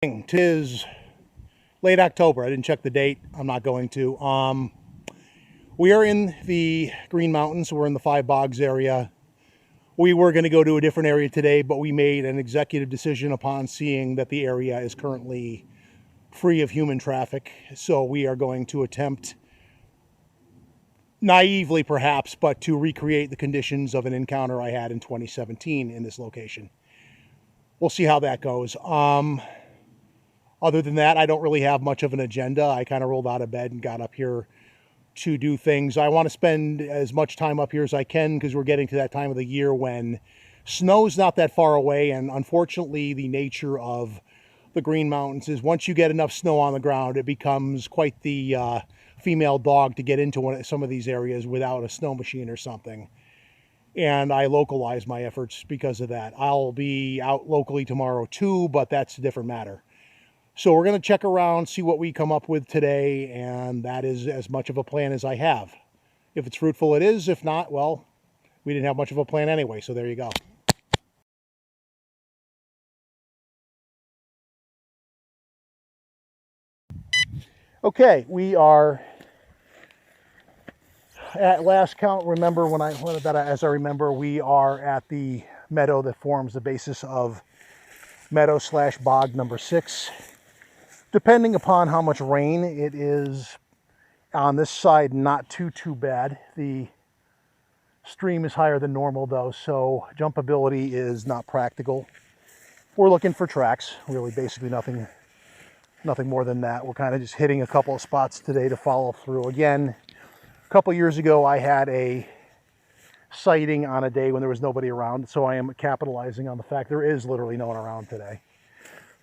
'Tis late October. I didn't check the date. I'm not going to. We are in the Green Mountains. We're in the Five Bogs area. We were going to go to a different area today, but we made an executive decision upon seeing that the area is currently free of human traffic. So we are going to attempt, naively perhaps, but to recreate the conditions of an encounter I had in 2017 in this location. We'll see how that goes. Other than that, I don't really have much of an agenda. I kind of rolled out of bed and got up here to do things. I want to spend as much time up here as I can because we're getting to that time of the year when snow's not that far away. And unfortunately, the nature of the Green Mountains is once you get enough snow on the ground, it becomes quite the female dog to get into some of these areas without a snow machine or something. And I localize my efforts because of that. I'll be out locally tomorrow too, but that's a different matter. So we're going to check around, see what we come up with today, and that is as much of a plan as I have. If it's fruitful, it is. If not, well, we didn't have much of a plan anyway, so there you go. Okay, we are at last count. Remember as I remember, we are at the meadow that forms the basis of meadow/bog number 6. Depending upon how much rain it is on this side, not too bad. The stream is higher than normal though, so jumpability is not practical. We're looking for tracks, really basically nothing more than that. We're kind of just hitting a couple of spots today to follow through. Again, a couple years ago I had a sighting on a day when there was nobody around, so I am capitalizing on the fact there is literally no one around today.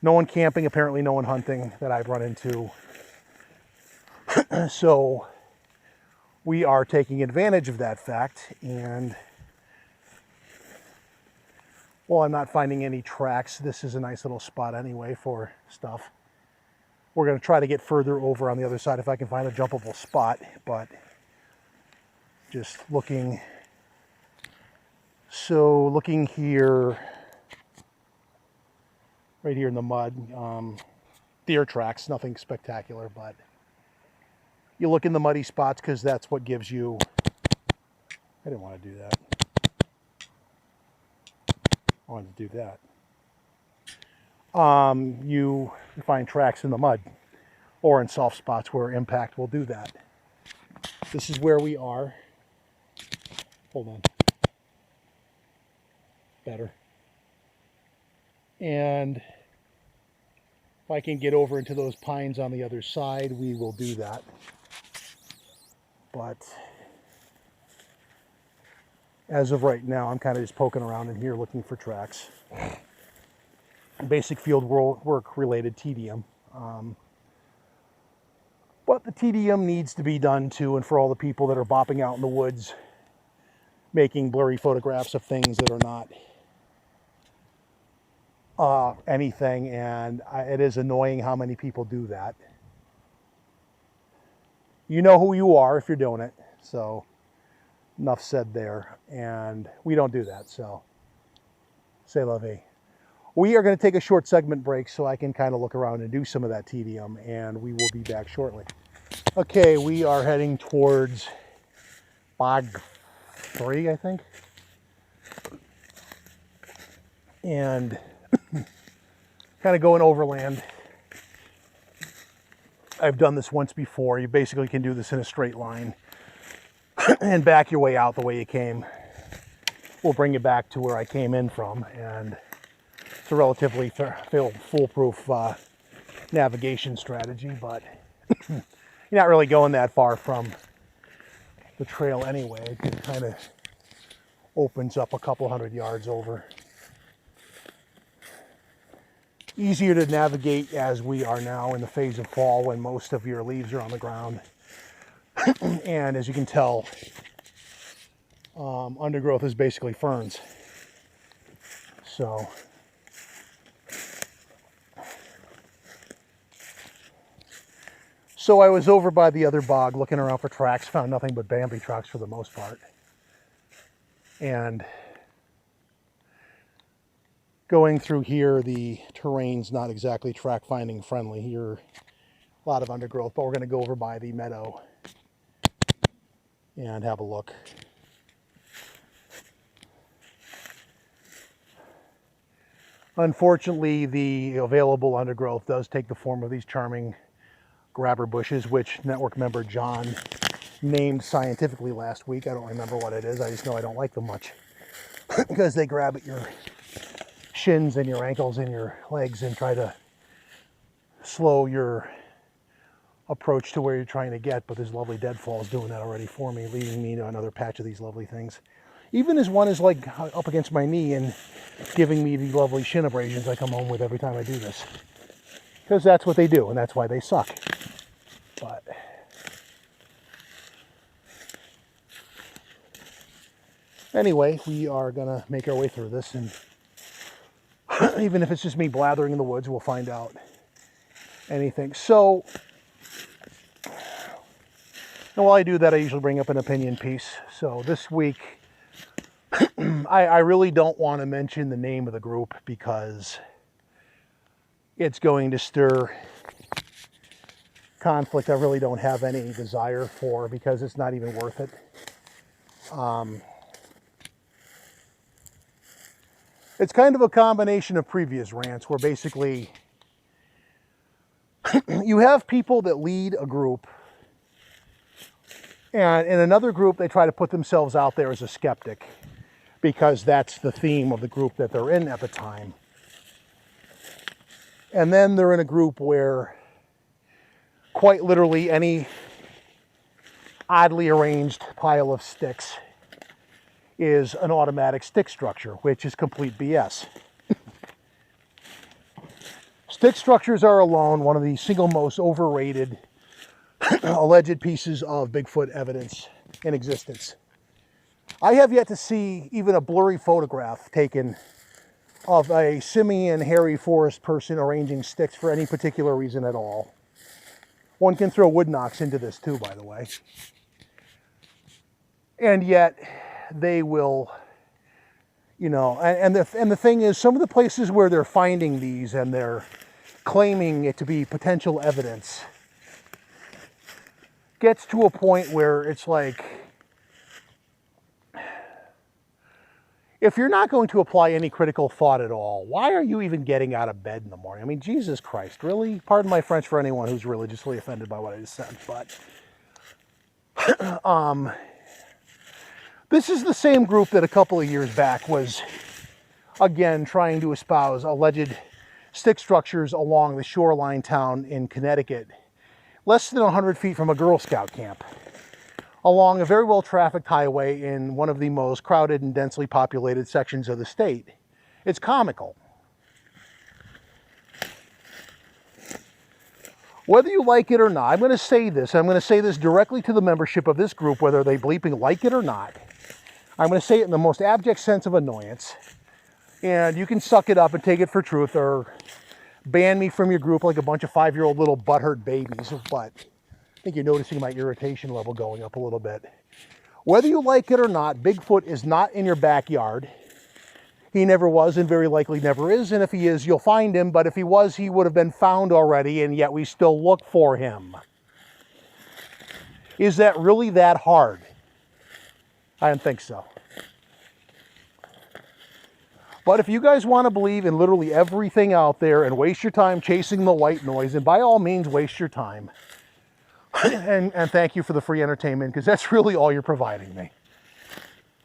No one camping, apparently no one hunting that I've run into. So we are taking advantage of that fact, and well, I'm not finding any tracks. This is a nice little spot anyway for stuff. We're going to try to get further over on the other side if I can find a jumpable spot, but just looking. So looking here, right here in the mud, deer tracks, nothing spectacular, but you look in the muddy spots because that's what gives you, I didn't want to do that. I wanted to do that. You find tracks in the mud or in soft spots where impact will do that. This is where we are. Hold on. Better. And if I can get over into those pines on the other side, we will do that. But as of right now, I'm kind of just poking around in here looking for tracks. Basic field work related tedium. But the tedium needs to be done too, and for all the people that are bopping out in the woods making blurry photographs of things that are not anything, and it is annoying how many people do that. You know who you are if you're doing it, so enough said there. And we don't do that, so c'est la vie. We are going to take a short segment break so I can kind of look around and do some of that tedium, and we will be back shortly. Okay, we are heading towards Bog 3, I think. And kind of going overland. I've done this once before. You basically can do this in a straight line and back your way out the way you came. We'll bring you back to where I came in from, and it's a relatively foolproof navigation strategy, but you're not really going that far from the trail anyway. It kind of opens up a couple hundred yards over. Easier to navigate as we are now in the phase of fall when most of your leaves are on the ground. And as you can tell, undergrowth is basically ferns. So I was over by the other bog looking around for tracks, found nothing but Bambi tracks for the most part. And Going through here, the terrain's not exactly track finding friendly. Here, a lot of undergrowth, but we're going to go over by the meadow and have a look. Unfortunately, the available undergrowth does take the form of these charming grabber bushes, which network member John named scientifically last week. I don't remember what it is. I just know I don't like them much because they grab at your shins and your ankles and your legs and try to slow your approach to where you're trying to get. But this lovely deadfall is doing that already for me, leading me to another patch of these lovely things. Even as one is like up against my knee and giving me the lovely shin abrasions I come home with every time I do this. Because that's what they do, and that's why they suck. But anyway, we are gonna make our way through this, and even if it's just me blathering in the woods, we'll find out anything. So, and while I do that, I usually bring up an opinion piece. So this week, I really don't want to mention the name of the group because it's going to stir conflict I really don't have any desire for, because it's not even worth it. It's kind of a combination of previous rants where basically you have people that lead a group, and in another group they try to put themselves out there as a skeptic because that's the theme of the group that they're in at the time. And then they're in a group where quite literally any oddly arranged pile of sticks is an automatic stick structure, which is complete BS. Stick structures are alone one of the single most overrated alleged pieces of Bigfoot evidence in existence. I have yet to see even a blurry photograph taken of a simian hairy forest person arranging sticks for any particular reason at all. One can throw wood knocks into this too, by the way. And yet they will, you know, and the thing is, some of the places where they're finding these and they're claiming it to be potential evidence gets to a point where it's like, if you're not going to apply any critical thought at all, why are you even getting out of bed in the morning? I mean, Jesus Christ, really? Pardon my French for anyone who's religiously offended by what I just said, but this is the same group that a couple of years back was, again, trying to espouse alleged stick structures along the shoreline town in Connecticut, less than 100 feet from a Girl Scout camp, along a very well-trafficked highway in one of the most crowded and densely populated sections of the state. It's comical. Whether you like it or not, I'm going to say this. I'm going to say this directly to the membership of this group, whether they bleeping like it or not. I'm going to say it in the most abject sense of annoyance. And you can suck it up and take it for truth or ban me from your group like a bunch of 5-year-old little butthurt babies. But I think you're noticing my irritation level going up a little bit. Whether you like it or not, Bigfoot is not in your backyard. He never was and very likely never is. And if he is, you'll find him. But if he was, he would have been found already, and yet we still look for him. Is that really that hard? I don't think so. But if you guys want to believe in literally everything out there and waste your time chasing the white noise, and by all means waste your time, and thank you for the free entertainment, because that's really all you're providing me.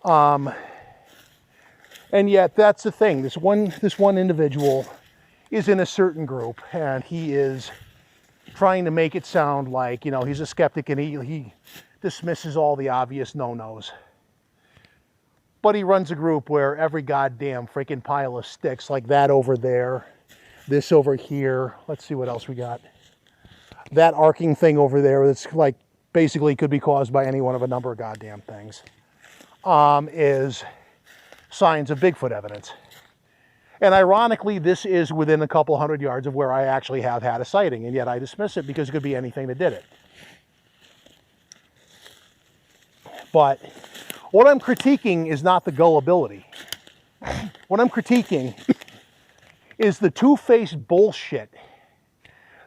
And yet that's the thing. This one individual is in a certain group, and he is trying to make it sound like, you know, he's a skeptic and he dismisses all the obvious no-nos. But he runs a group where every goddamn freaking pile of sticks, like that over there, this over here, let's see what else we got. That arcing thing over there that's like basically could be caused by any one of a number of goddamn things, is signs of Bigfoot evidence. And ironically, this is within a couple 100 yards of where I actually have had a sighting, and yet I dismiss it because it could be anything that did it. But what I'm critiquing is not the gullibility. What I'm critiquing is the two-faced bullshit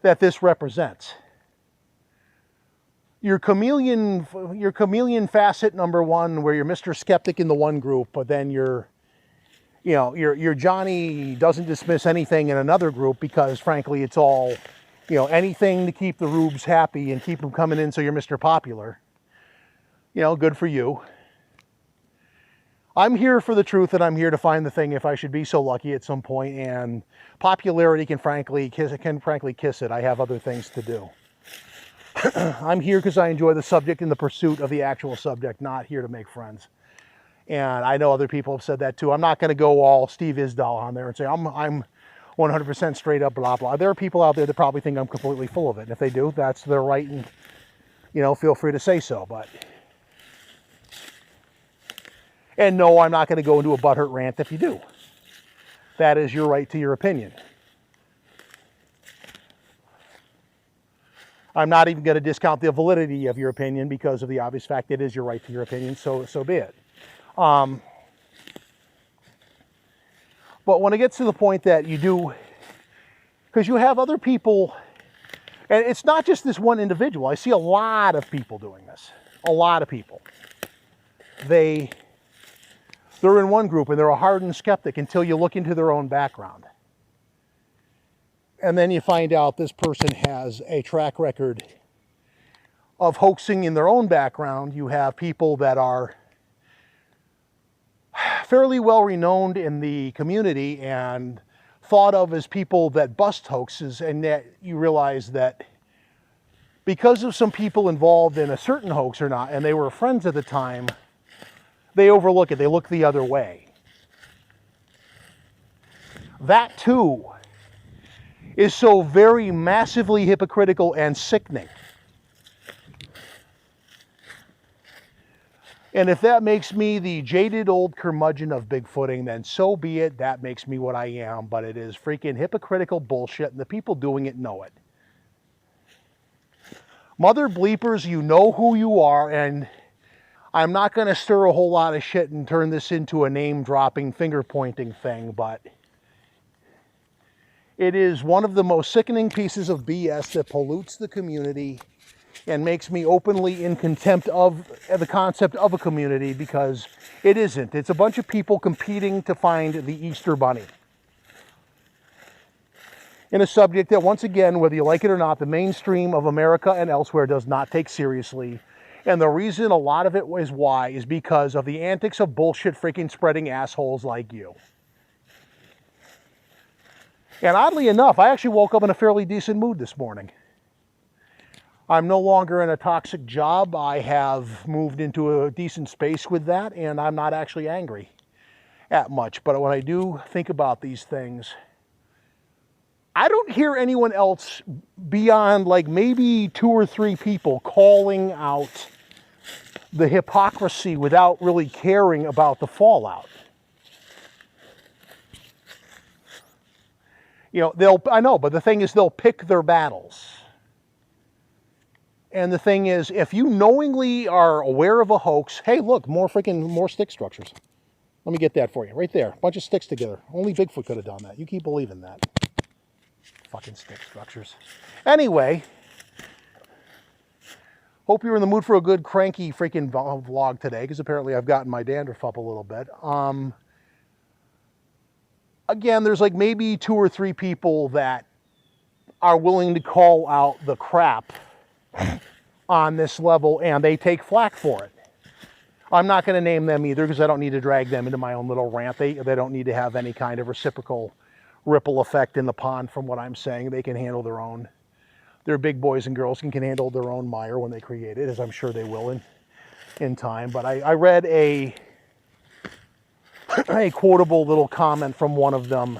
that this represents. Your chameleon facet number one, where you're Mr. Skeptic in the one group, but then you're Johnny doesn't dismiss anything in another group because, frankly, it's all, anything to keep the rubes happy and keep them coming in so you're Mr. Popular. Good for you. I'm here for the truth, and I'm here to find the thing if I should be so lucky at some point, and popularity can frankly kiss it. I have other things to do. I'm here because I enjoy the subject and the pursuit of the actual subject, not here to make friends. And I know other people have said that too. I'm not going to go all Steve Isdall on there and say I'm 100% straight up blah blah. There are people out there that probably think I'm completely full of it. And if they do, that's their right, and feel free to say so. And no, I'm not going to go into a butthurt rant if you do. That is your right to your opinion. I'm not even going to discount the validity of your opinion because of the obvious fact it is your right to your opinion, so be it. But when it gets to the point that you do, because you have other people, and it's not just this one individual. I see a lot of people doing this. A lot of people. They're in one group and they're a hardened skeptic until you look into their own background. And then you find out this person has a track record of hoaxing in their own background. You have people that are fairly well renowned in the community and thought of as people that bust hoaxes, and yet you realize that because of some people involved in a certain hoax or not, and they were friends at the time, they overlook it. They look the other way. That too is so very massively hypocritical and sickening. And if that makes me the jaded old curmudgeon of Bigfooting, then so be it. That makes me what I am, but it is freaking hypocritical bullshit, and the people doing it know it. Mother bleepers, you know who you are, and I'm not going to stir a whole lot of shit and turn this into a name-dropping, finger-pointing thing, but it is one of the most sickening pieces of BS that pollutes the community and makes me openly in contempt of the concept of a community, because it isn't. It's a bunch of people competing to find the Easter Bunny. In a subject that, once again, whether you like it or not, the mainstream of America and elsewhere does not take seriously. And the reason a lot of it is because of the antics of bullshit freaking spreading assholes like you. And oddly enough, I actually woke up in a fairly decent mood this morning. I'm no longer in a toxic job. I have moved into a decent space with that, and I'm not actually angry at much. But when I do think about these things, I don't hear anyone else beyond like maybe 2 or 3 people calling out the hypocrisy without really caring about the fallout. I know, but the thing is, they'll pick their battles. And the thing is, if you knowingly are aware of a hoax, hey, look, more stick structures. Let me get that for you, right there. Bunch of sticks together. Only Bigfoot could have done that. You keep believing that. Fucking stick structures. Anyway, hope you're in the mood for a good cranky freaking vlog today, because apparently I've gotten my dandruff up a little bit. Again, there's like maybe 2 or 3 people that are willing to call out the crap on this level, and they take flack for it. I'm not going to name them either, because I don't need to drag them into my own little rant. They don't need to have any kind of reciprocal ripple effect in the pond from what I'm saying. They can handle their own. They're big boys and girls and can handle their own mire when they create it, as I'm sure they will in time. But I read a quotable little comment from one of them,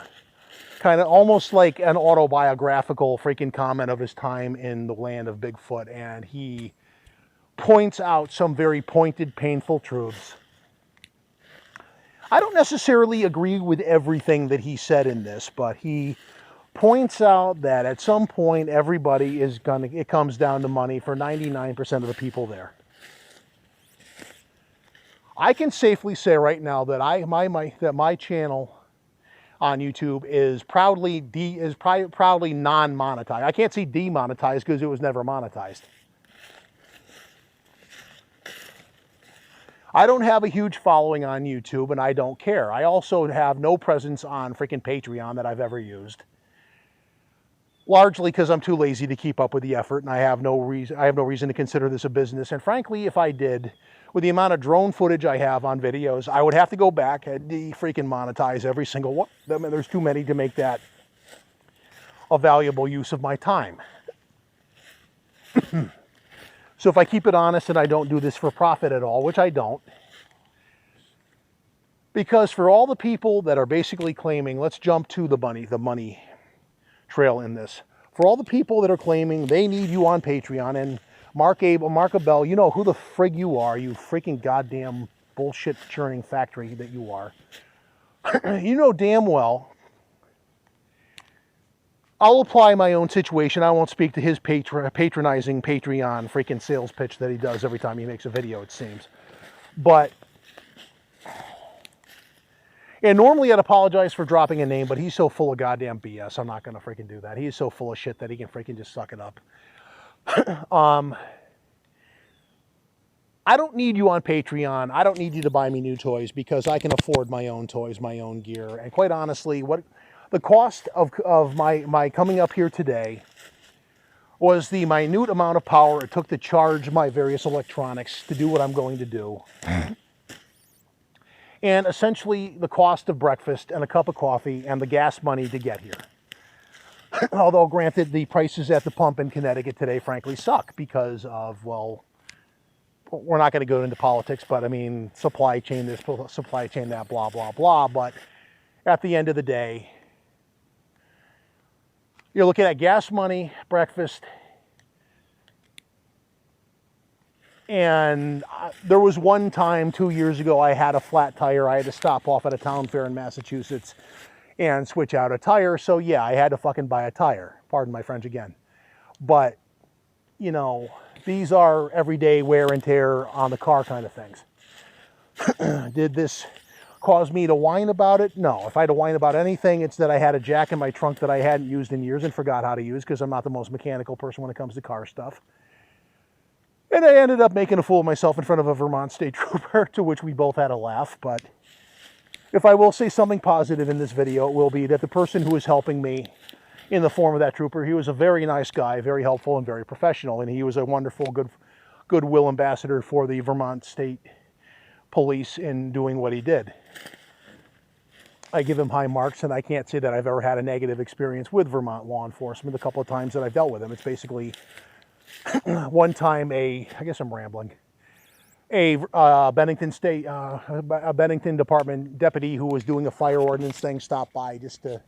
kind of almost like an autobiographical freaking comment of his time in the land of Bigfoot, and he points out some very pointed, painful truths. I don't necessarily agree with everything that he said in this, but he points out that at some point everybody it comes down to money for 99% of the people there. I can safely say right now that my channel, on YouTube is proudly non-monetized. I can't see demonetized because it was never monetized. I don't have a huge following on YouTube, and I don't care. I also have no presence on freaking Patreon that I've ever used. Largely because I'm too lazy to keep up with the effort, and I have no reason to consider this a business. And frankly, if I did, with the amount of drone footage I have on videos, I would have to go back and freaking monetize every single one of them, and there's too many to make that a valuable use of my time. So if I keep it honest and I don't do this for profit at all, which I don't, because for all the people that are basically claiming, let's jump to the money trail in this. For all the people that are claiming they need you on Patreon, and Mark Abel, you know who the frig you are, you freaking goddamn bullshit churning factory that you are. You know damn well I'll apply my own situation. I won't speak to his patronizing Patreon freaking sales pitch that he does every time he makes a video, it seems. But, and normally I'd apologize for dropping a name, but he's so full of goddamn BS, I'm not going to freaking do that. He's so full of shit that he can freaking just suck it up. I don't need you on Patreon. I don't need you to buy me new toys because I can afford my own toys, my own gear. And quite honestly, the cost of my coming up here today was the minute amount of power it took to charge my various electronics to do what I'm going to do. And essentially the cost of breakfast and a cup of coffee and the gas money to get here. Although granted, the prices at the pump in Connecticut today frankly suck because of, well, we're not going to go into politics, but I mean, supply chain this, supply chain that, blah, blah, blah. But at the end of the day, you're looking at gas money, breakfast, and there was one time 2 years ago I had a flat tire. I had to stop off at a town fair in Massachusetts and switch out a tire. So yeah, I had to fucking buy a tire. Pardon my French again. But, you know, these are everyday wear and tear on the car kind of things. Did this cause me to whine about it? No. If I had to whine about anything, it's that I had a jack in my trunk that I hadn't used in years and forgot how to use because I'm not the most mechanical person when it comes to car stuff. And I ended up making a fool of myself in front of a Vermont state trooper, to which we both had a laugh. But if I will say something positive in this video, it will be that the person who is helping me in the form of that trooper, he was a very nice guy, very helpful and very professional. And he was a wonderful, goodwill ambassador for the Vermont State Police in doing what he did. I give him high marks, and I can't say that I've ever had a negative experience with Vermont law enforcement the couple of times that I've dealt with him. It's basically one time I guess I'm rambling, a Bennington Department deputy who was doing a fire ordinance thing stopped by just to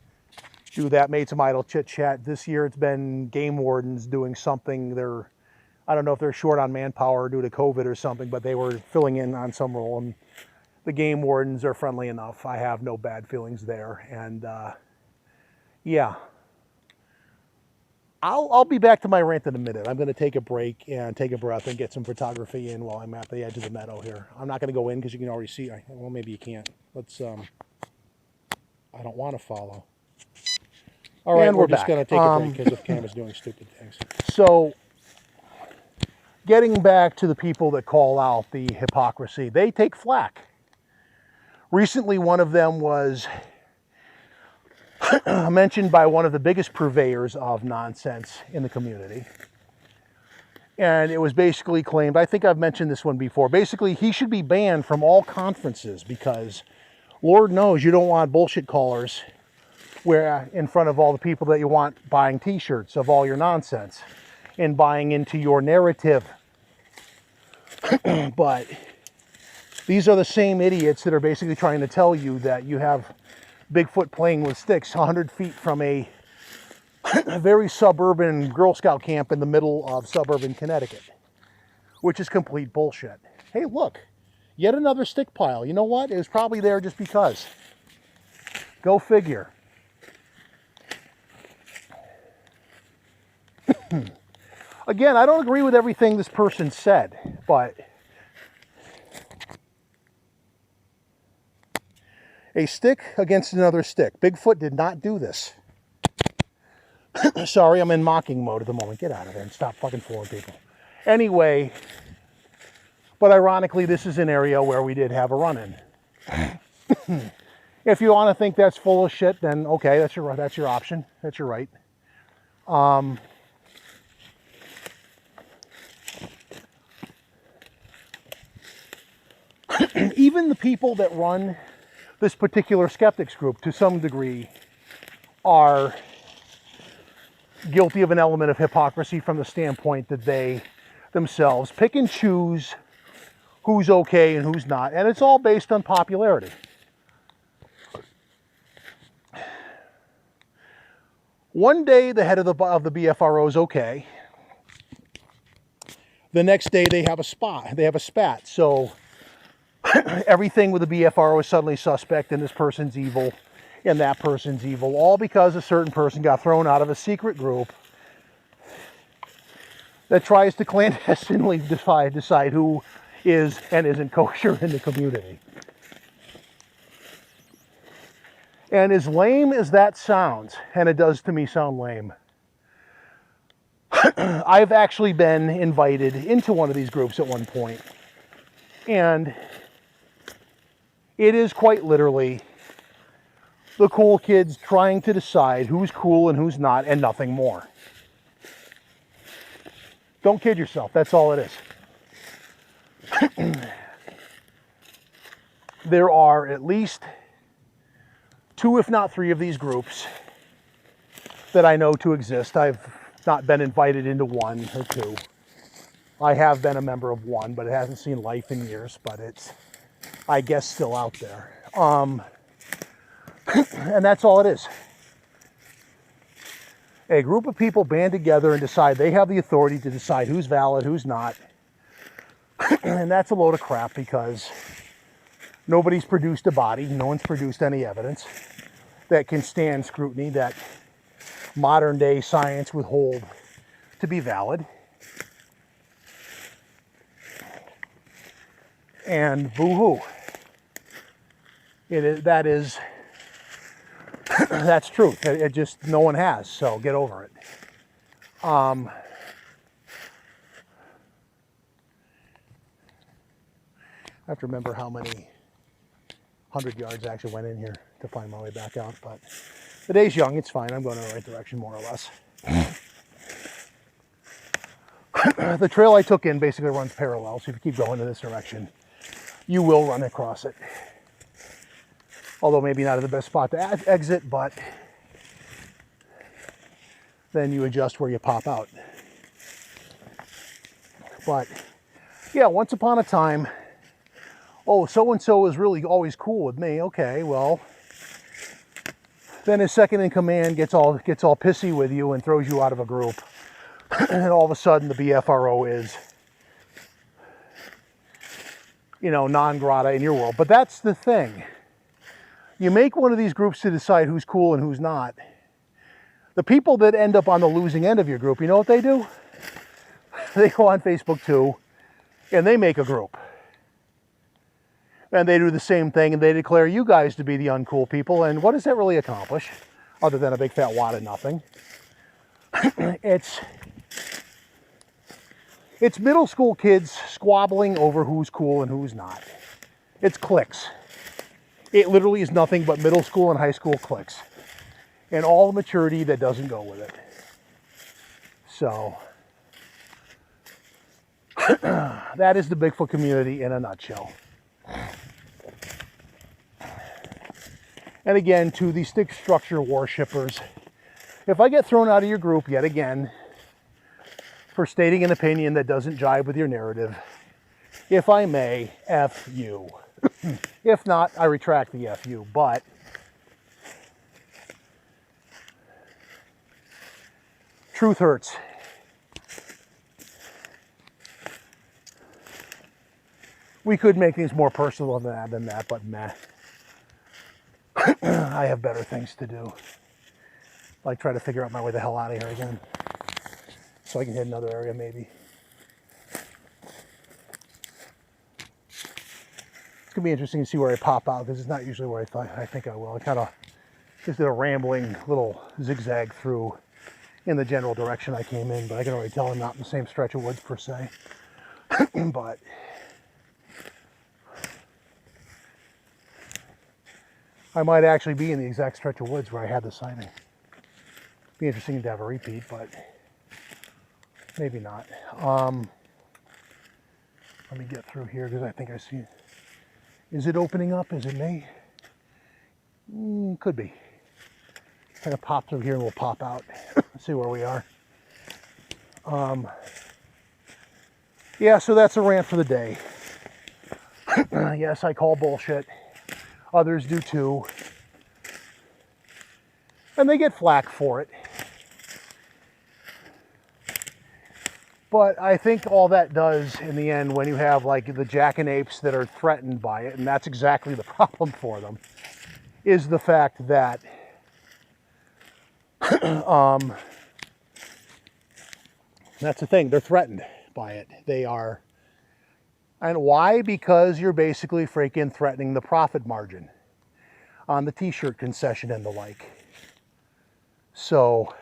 do that, made some idle chit chat. This year it's been game wardens doing something. I don't know if they're short on manpower due to COVID or something, but they were filling in on some role, and the game wardens are friendly enough. I have no bad feelings there. And yeah, I'll be back to my rant in a minute. I'm going to take a break and take a breath and get some photography in while I'm at the edge of the meadow here. I'm not going to go in because you can already see. Well, maybe you can't. Let's, I don't want to follow. All right, and we're just going to take a break because the camera's doing stupid things. So, getting back to the people that call out the hypocrisy, they take flack. Recently, one of them was mentioned by one of the biggest purveyors of nonsense in the community. And it was basically claimed, I think I've mentioned this one before, basically he should be banned from all conferences because Lord knows you don't want bullshit callers where in front of all the people that you want buying t-shirts of all your nonsense and buying into your narrative. But these are the same idiots that are basically trying to tell you that you have Bigfoot playing with sticks 100 feet from a very suburban Girl Scout camp in the middle of suburban Connecticut, which is complete bullshit. Hey, look, yet another stick pile. You know what? It was probably there just because. Go figure. Again, I don't agree with everything this person said, but A stick against another stick. Bigfoot did not do this. Sorry, I'm in mocking mode at the moment. Get out of there and stop fucking fooling people. Anyway, but ironically, this is an area where we did have a run-in. If you want to think that's full of shit, then okay, that's your option. That's your right. Even the people that run this particular skeptics group, to some degree, are guilty of an element of hypocrisy from the standpoint that they themselves pick and choose who's okay and who's not, and it's all based on popularity. One day the head of the BFRO is okay. The next day they have a spat. So everything with the BFRO is suddenly suspect, and this person's evil, and that person's evil, all because a certain person got thrown out of a secret group that tries to clandestinely decide who is and isn't kosher in the community. And as lame as that sounds, and it does to me sound lame, I've actually been invited into one of these groups at one point, and it is quite literally the cool kids trying to decide who's cool and who's not, and nothing more. Don't kid yourself, that's all it is. There are at least 2, if not 3 of these groups that I know to exist. I've not been invited into 1 or 2. I have been a member of 1, but it hasn't seen life in years, but it's, I guess, still out there. And that's all it is. A group of people band together and decide they have the authority to decide who's valid, who's not. And that's a load of crap, because nobody's produced a body, no one's produced any evidence that can stand scrutiny that modern day science would hold to be valid. And boo-hoo. That's truth. It just, no one has, so get over it. I have to remember how many 100 yards actually went in here to find my way back out, but the day's young, it's fine. I'm going in the right direction, more or less. The trail I took in basically runs parallel, so if you keep going in this direction, you will run across it. Although maybe not in the best spot to exit, but then you adjust where you pop out. But yeah, once upon a time, oh, so-and-so is really always cool with me. Okay, well, then his second in command gets all pissy with you and throws you out of a group. And all of a sudden the BFRO is, you know, non grata in your world. But that's the thing. You make one of these groups to decide who's cool and who's not. The people that end up on the losing end of your group, you know what they do? They go on Facebook too, and they make a group. And they do the same thing, and they declare you guys to be the uncool people. And what does that really accomplish, other than a big fat wad of nothing? It's middle school kids squabbling over who's cool and who's not. It's cliques. It literally is nothing but middle school and high school cliques. And all the maturity that doesn't go with it. So, that is the Bigfoot community in a nutshell. And again, to the stick structure worshippers, if I get thrown out of your group yet again for stating an opinion that doesn't jive with your narrative, if I may, F you. If not, I retract the F you, but truth hurts. We could make things more personal than that, but meh. I have better things to do. Like try to figure out my way the hell out of here again. So I can hit another area maybe. It's gonna be interesting to see where I pop out, because it's not usually where I think I will. I kind of just did a rambling little zigzag through in the general direction I came in, but I can already tell I'm not in the same stretch of woods per se. But I might actually be in the exact stretch of woods where I had the sighting. Be interesting to have a repeat, but maybe not. Let me get through here, because I think I see it. Is it opening up? Is it me? Could be. Kind of pop through here and we'll pop out. See where we are. Yeah, so that's a rant for the day. Yes, I call bullshit. Others do too. And they get flack for it. But I think all that does in the end, when you have like the jackanapes that are threatened by it, and that's exactly the problem for them, is the fact that that's the thing, they're threatened by it. They are. And why? Because you're basically freaking threatening the profit margin on the t-shirt concession and the like. So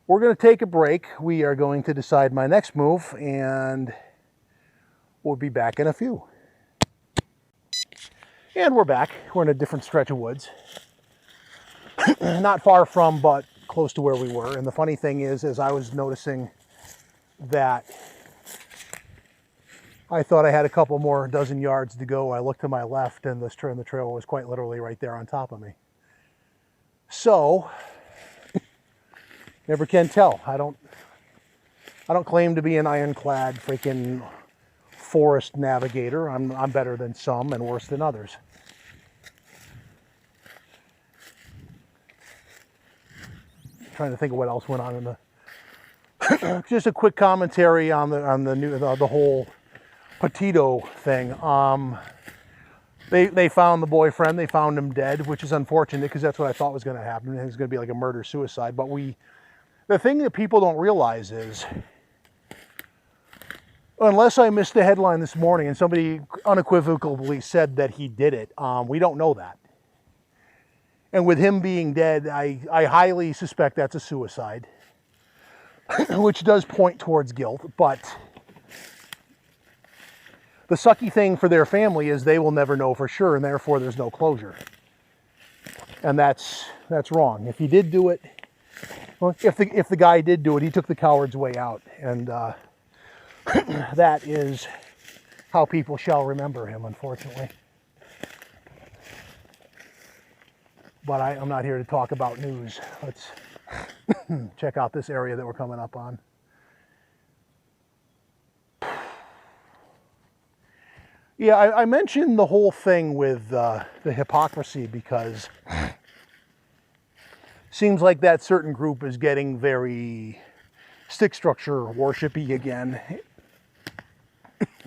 we're going to take a break. We are going to decide my next move, and we'll be back in a few. And we're back. We're in a different stretch of woods. Not far from, but close to where we were. And the funny thing is, as I was noticing that I thought I had a couple more dozen yards to go, I looked to my left, and the trail was quite literally right there on top of me. So, never can tell. I don't claim to be an ironclad freaking forest navigator. I'm better than some and worse than others. Trying to think of what else went on in the. Just a quick commentary on the whole Petito thing. They found the boyfriend. They found him dead, which is unfortunate, because that's what I thought was going to happen. It was going to be like a murder-suicide. But the thing that people don't realize is, unless I missed the headline this morning and somebody unequivocally said that he did it, we don't know that. And with him being dead, I highly suspect that's a suicide, which does point towards guilt. But the sucky thing for their family is they will never know for sure, and therefore there's no closure. And that's wrong. If he did do it, well, if the guy did do it, he took the coward's way out, and that is how people shall remember him, unfortunately. But I'm not here to talk about news. Let's check out this area that we're coming up on. Yeah, I mentioned the whole thing with the hypocrisy, because it seems like that certain group is getting very stick structure worshipy again.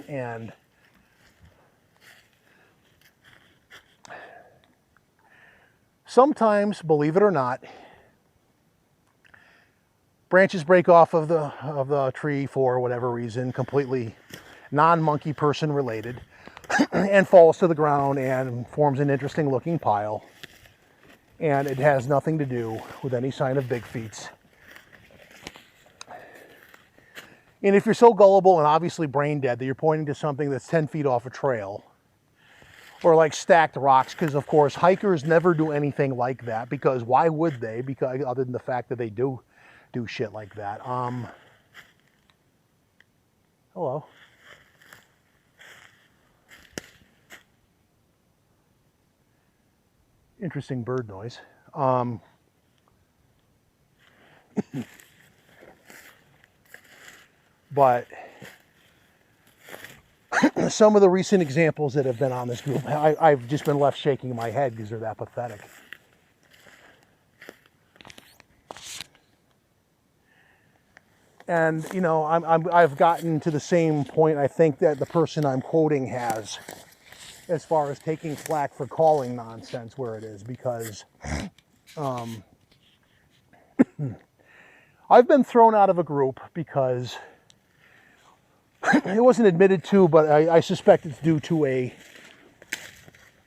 And sometimes, believe it or not, branches break off of the tree for whatever reason, completely non-monkey person related, and falls to the ground and forms an interesting looking pile. And it has nothing to do with any sign of big feets. And if you're so gullible and obviously brain dead that you're pointing to something that's 10 feet off a trail, or like stacked rocks, because of course hikers never do anything like that, because why would they? Because other than the fact that they do shit like that. Hello. Interesting bird noise. But some of the recent examples that have been on this group, I've just been left shaking my head because they're that pathetic. And, you know, I've gotten to the same point I think that the person I'm quoting has, as far as taking flack for calling nonsense where it is, because I've been thrown out of a group because It wasn't admitted to, but I suspect it's due to a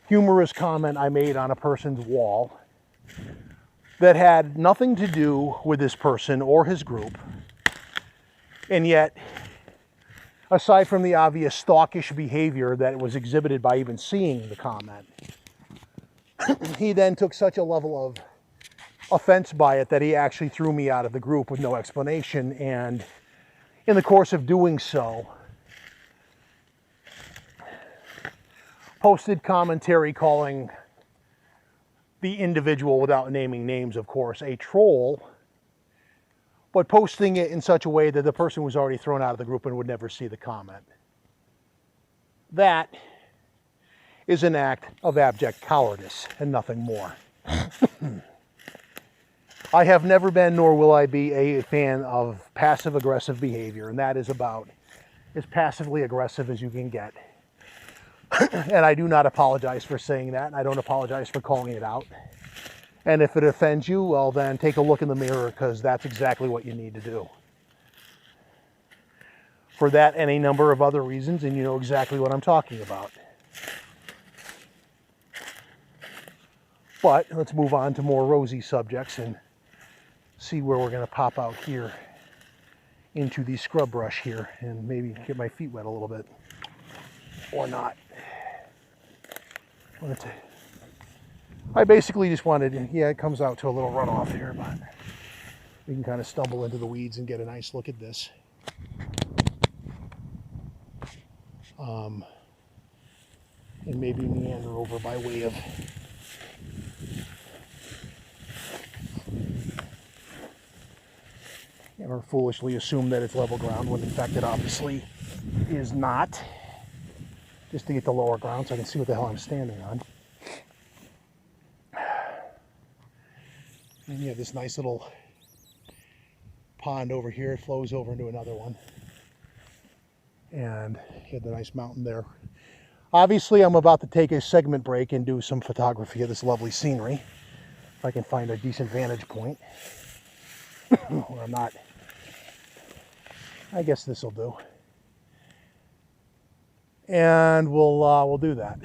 humorous comment I made on a person's wall that had nothing to do with this person or his group. And yet, aside from the obvious stalkish behavior that was exhibited by even seeing the comment, he then took such a level of offense by it that he actually threw me out of the group with no explanation. And in the course of doing so, posted commentary calling the individual, without naming names of course, a troll, but posting it in such a way that the person was already thrown out of the group and would never see the comment. That is an act of abject cowardice and nothing more. I have never been, nor will I be, a fan of passive-aggressive behavior, and that is about as passively aggressive as you can get. And I do not apologize for saying that, and I don't apologize for calling it out. And if it offends you, well then take a look in the mirror, because that's exactly what you need to do. For that and a number of other reasons, and you know exactly what I'm talking about. But let's move on to more rosy subjects and see where we're going to pop out here into the scrub brush here and maybe get my feet wet a little bit. Or not. I basically just wanted, yeah, it comes out to a little runoff here, but we can kind of stumble into the weeds and get a nice look at this. And maybe meander over by way of or foolishly assume that it's level ground when in fact it obviously is not. Just to get the lower ground so I can see what the hell I'm standing on. And you have this nice little pond over here. It flows over into another one. And you have the nice mountain there. Obviously, I'm about to take a segment break and do some photography of this lovely scenery. If I can find a decent vantage point. Or I'm not. I guess this will do. And we'll do that.